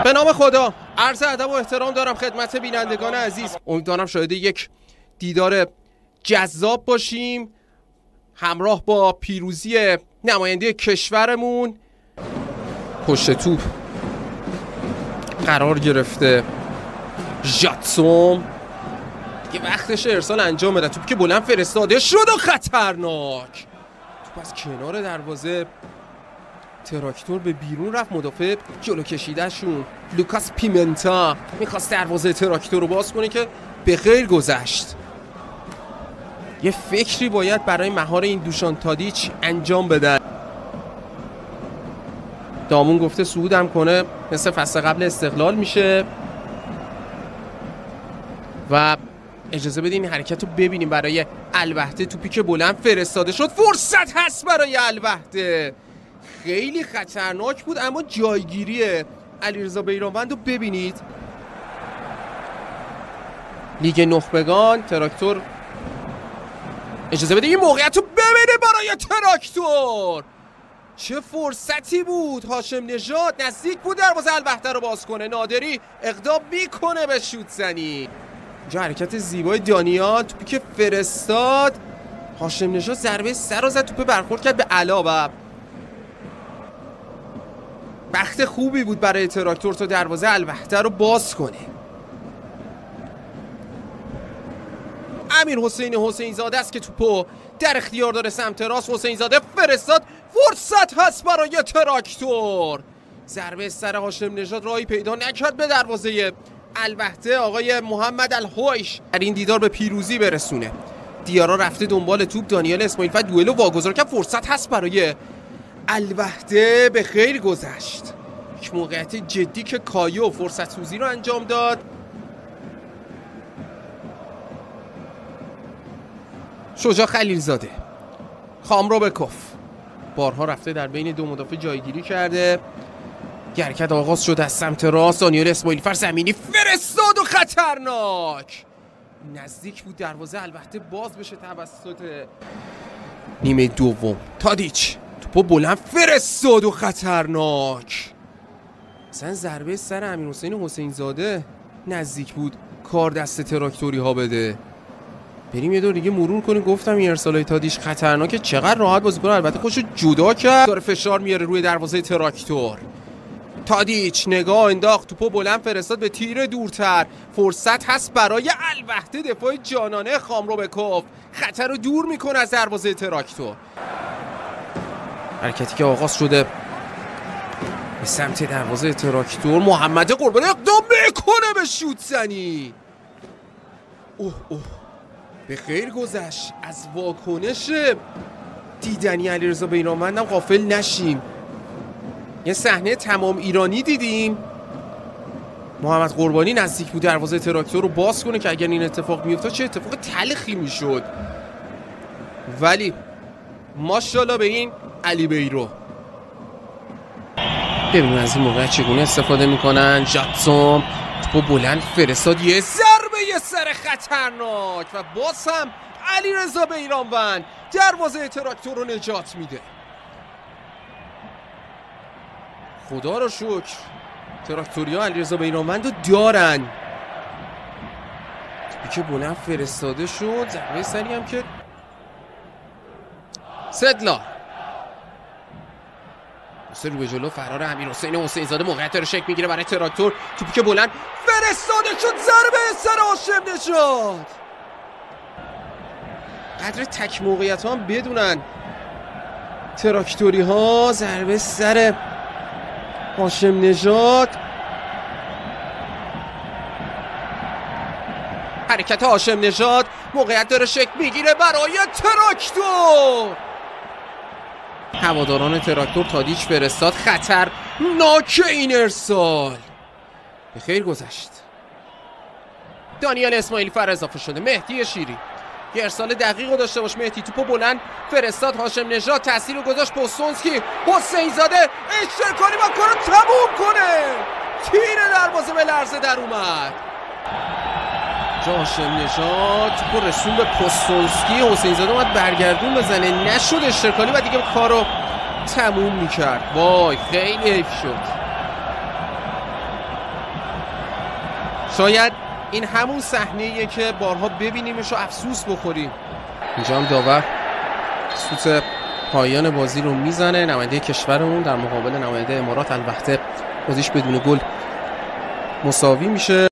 به نام خدا عرض ادب و احترام دارم خدمت بینندگان عزیز. امیدوارم شاهد یک دیدار جذاب باشیم همراه با پیروزی نماینده کشورمون. پشت توپ قرار گرفته ژاتسون، دیگه وقتش ارسال انجام بده. توپ که بلند فرستاده شد و خطرناک، توپ از کنار دروازه تراکتور به بیرون رفت. مدافع جلو کشیده شون لوکاس پیمنتا میخواست دروازه تراکتور رو باز کنه که به خیر گذشت. یه فکری باید برای مهار این دوشان تادیچ انجام بدن. دامون گفته صعودم کنه مثل فصل قبل استقلال میشه و اجازه بدین این حرکت رو ببینیم برای الوحده. توپی که بلند فرستاده شد، فرصت هست برای الوحده، خیلی خطرناک بود اما جایگیری علیرضا بیرانوند رو ببینید. لیگ نخبگان تراکتور، اجازه بده این موقعیت رو ببینه برای تراکتور. چه فرصتی بود، هاشم نژاد نزدیک بود دروازه الوحده رو باز کنه، نادری اقدام میکنه به شوت زنی. اینجا حرکت زیبای دانیال، توپی که فرستاد هاشم نژاد ضربه سر رو زد، توپ برخورد کرد به علا و وقت خوبی بود برای تراکتور تا دروازه الوحده رو باز کنه. امیر حسین زاده است که توپو در اختیار داره سمت راست. حسین زاده فرستاد، فرصت هست برای تراکتور. ضربه سر هاشم نژاد راهی پیدا نکرد به دروازه الوحده. آقای محمد الهویش در این دیدار به پیروزی برسونه. دیارا رفته دنبال توپ، دانیال اسماعیل فر دوئلو واگذار کرد، فرصت هست برای الوحده، به خیر گذشت. یک موقعیت جدی که کایو فرصت سوزی رو انجام داد. شجاع خلیلزاده، خامروبکوف بارها رفته در بین دو مدافع جایگیری کرده. حرکت آغاز شد از سمت راست، دانیال اسماعیل فر زمینی فرستاد و خطرناک، نزدیک بود دروازه البته باز بشه توسط نیمه دوم. تادیچ توپو بلند فرستاد و خطرناک. مثلا ضربه سر امیر حسین زاده نزدیک بود کار دست تراکتوری ها بده. بریم یه دور دیگه مرور کنیم. گفتم این ارسالای تادیچ خطرناکه، چقدر راحت بازی کنه، البته خودشو جدا کرد، داره فشار میاره روی دروازه تراکتور. تادیچ نگاه انداخت، توپو بلند فرستاد به تیر دورتر، فرصت هست برای الوحده. دفاع جانانه خامروبکوف خطر رو دور میکنه از دروازه تراکتور. حرکتی که آغاز شده به سمت دروازه تراکتور، محمد قربانی اقدام میکنه به شوت زنی. اوه به خیر گذشت. از واکنش دیدنی علیرضا بیرانوند هم غافل نشیم. یه صحنه تمام ایرانی دیدیم، محمد قربانی نزدیک بود دروازه تراکتور رو باز کنه که اگر این اتفاق میافتاد چه اتفاق تلخی میشد، ولی ماشاءالله به این علی بیرو. ببینیم از این موقع چگونه استفاده میکنن. ژاتسون توپو بلند فرستاد، یه ضربه سر خطرناک و باز هم علیرضا بیرانوند دروازه تراکتور رو نجات میده. خدا رو شکر تراکتوریا علیرضا بیرانوند رو دارن. توپی که بلند فرستاده شد، ضربه سری هم که سدلا رو به جلو فرار امیر حسین زاده موقعیت رو شکل میگیره برای تراکتور. توپی که بلند فرستاده شد، ضربه سر هاشم نژاد. قدر تک موقعیت ها هم بدونن تراکتوری ها. ضربه سر هاشم نژاد، حرکت هاشم نژاد، موقعیت داره شکل میگیره برای تراکتور. هواداران تراکتور تادیچ فرستاد، خطرناک این ارسال، به خیر گذشت. دانیال اسماعیل فر اضافه شده. مهدی شیری یه ارسال دقیق رو داشته باش. مهدی توپو بلند فرستاد، هاشم نژاد تاثیر رو گذاشت. پوستونسکی، حسین زاده اشتراکی با کارو تموم کنه، تیر دروازه به لرزه در اومد. هاشم نژاد توپو رسون به پوستونسکی، حسین زاده اومد برگردون بزنه، نشد اشتراکی و دیگه کارو تموم میکرد. وای خیلی حیف شد. شاید این همون صحنه‌ایه که بارها ببینیمش و افسوس بخوریم. اینجا هم داور سوت پایان بازی رو میزنه. نماینده کشورمون در مقابل نماینده امارات البته بازیش بدون گل مساوی میشه.